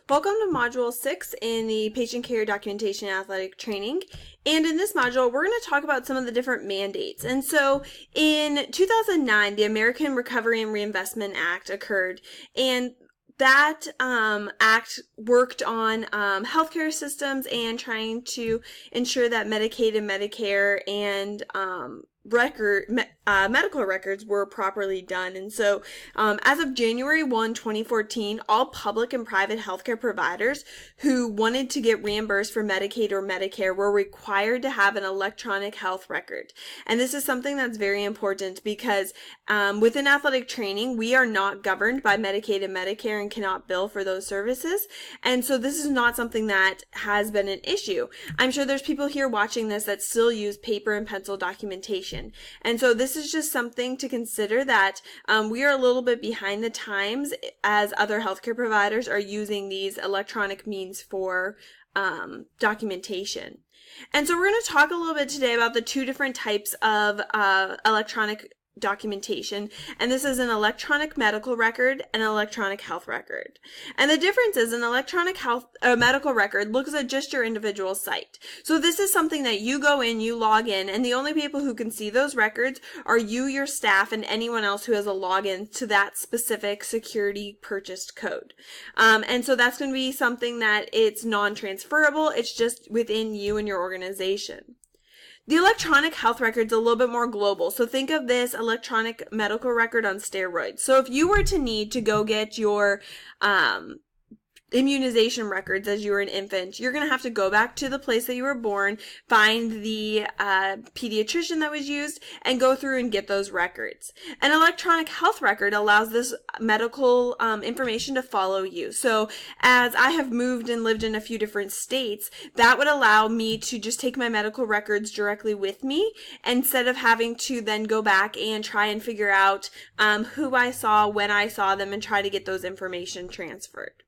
Welcome to Module 6 in the Patient Care Documentation and Athletic Training. And in this module, we're going to talk about some of the different mandates. And so in 2009, the American Recovery and Reinvestment Act occurred, and that act worked on healthcare systems and trying to ensure that Medicaid and Medicare and medical records were properly done. And so as of January 1, 2014, all public and private healthcare providers who wanted to get reimbursed for Medicaid or Medicare were required to have an electronic health record. And this is something that's very important because within athletic training, we are not governed by Medicaid and Medicare and cannot bill for those services. And so this is not something that has been an issue. I'm sure there's people here watching this that still use paper and pencil documentation. And so this is just something to consider, that we are a little bit behind the times as other healthcare providers are using these electronic means for documentation. And so we're going to talk a little bit today about the two different types of electronic documentation, and this is an electronic medical record and an electronic health record. And the difference is an electronic medical record looks at just your individual site. So this is something that you go in, you log in, and the only people who can see those records are you, your staff, and anyone else who has a login to that specific security purchased code. And so that's going to be something that it's non-transferable. It's just within you and your organization. The electronic health record is a little bit more global. So think of this electronic medical record on steroids. So if you were to need to go get your immunization records as you were an infant, you're going to have to go back to the place that you were born, find the pediatrician that was used, and go through and get those records. An electronic health record allows this medical information to follow you. So as I have moved and lived in a few different states, that would allow me to just take my medical records directly with me instead of having to then go back and try and figure out who I saw, when I saw them, and try to get those information transferred.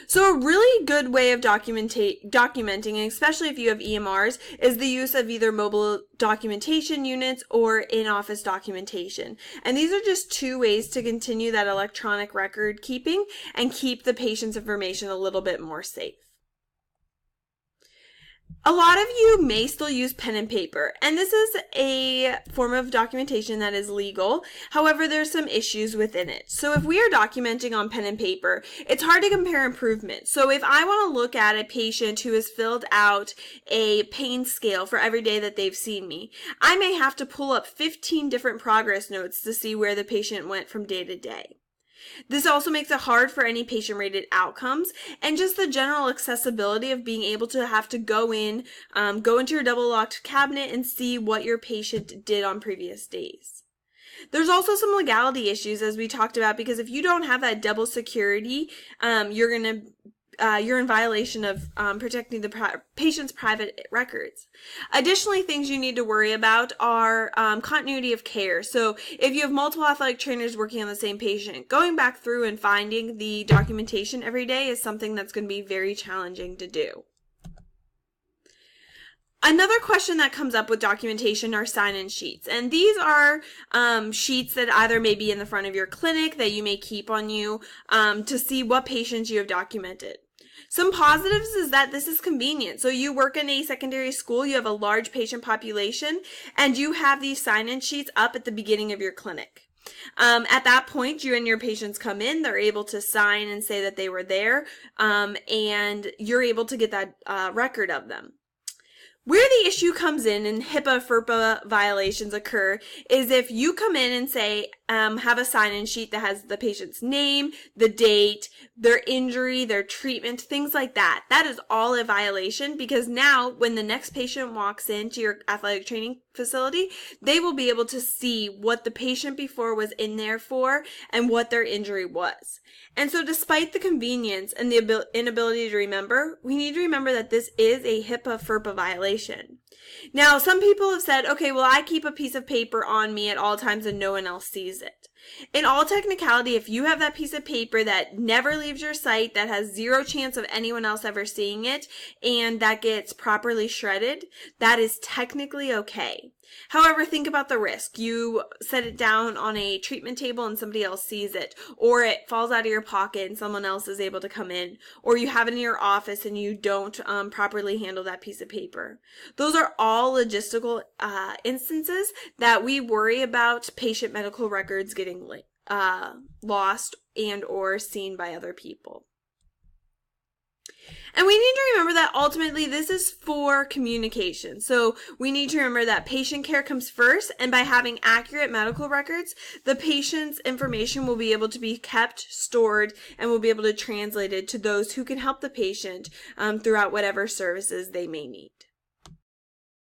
So a really good way of documenting, and especially if you have EMRs, is the use of either mobile documentation units or in-office documentation. And these are just two ways to continue that electronic record keeping and keep the patient's information a little bit more safe. A lot of you may still use pen and paper, and this is a form of documentation that is legal. However, there's some issues within it. So if we are documenting on pen and paper, it's hard to compare improvement. So if I want to look at a patient who has filled out a pain scale for every day that they've seen me, I may have to pull up 15 different progress notes to see where the patient went from day to day. This also makes it hard for any patient-rated outcomes, and just the general accessibility of being able to have to go into your double-locked cabinet and see what your patient did on previous days. There's also some legality issues, as we talked about, because if you don't have that double security, you're in violation of protecting the patient's private records. Additionally, things you need to worry about are continuity of care. So if you have multiple athletic trainers working on the same patient, going back through and finding the documentation every day is something that's going to be very challenging to do. Another question that comes up with documentation are sign-in sheets, and these are sheets that either may be in the front of your clinic that you may keep on you to see what patients you have documented. Some positives is that this is convenient. So you work in a secondary school, you have a large patient population, and you have these sign-in sheets up at the beginning of your clinic. At that point, you and your patients come in, they're able to sign and say that they were there, and you're able to get that record of them. Where the issue comes in and HIPAA, FERPA violations occur is if you come in and say, have a sign-in sheet that has the patient's name, the date, their injury, their treatment, things like that. That is all a violation, because now when the next patient walks into your athletic training facility, they will be able to see what the patient before was in there for and what their injury was. And so despite the convenience and the inability to remember, we need to remember that this is a HIPAA, FERPA violation. Now, some people have said, okay, well, I keep a piece of paper on me at all times and no one else sees it. In all technicality, if you have that piece of paper that never leaves your sight, that has zero chance of anyone else ever seeing it, and that gets properly shredded, that is technically okay. However, think about the risk. You set it down on a treatment table and somebody else sees it, or it falls out of your pocket and someone else is able to come in, or you have it in your office and you don't properly handle that piece of paper. Those are all logistical instances that we worry about patient medical records getting lost and or seen by other people. And we need to remember that ultimately this is for communication. So we need to remember that patient care comes first, and by having accurate medical records, the patient's information will be able to be kept, stored, and will be able to translate it to those who can help the patient throughout whatever services they may need.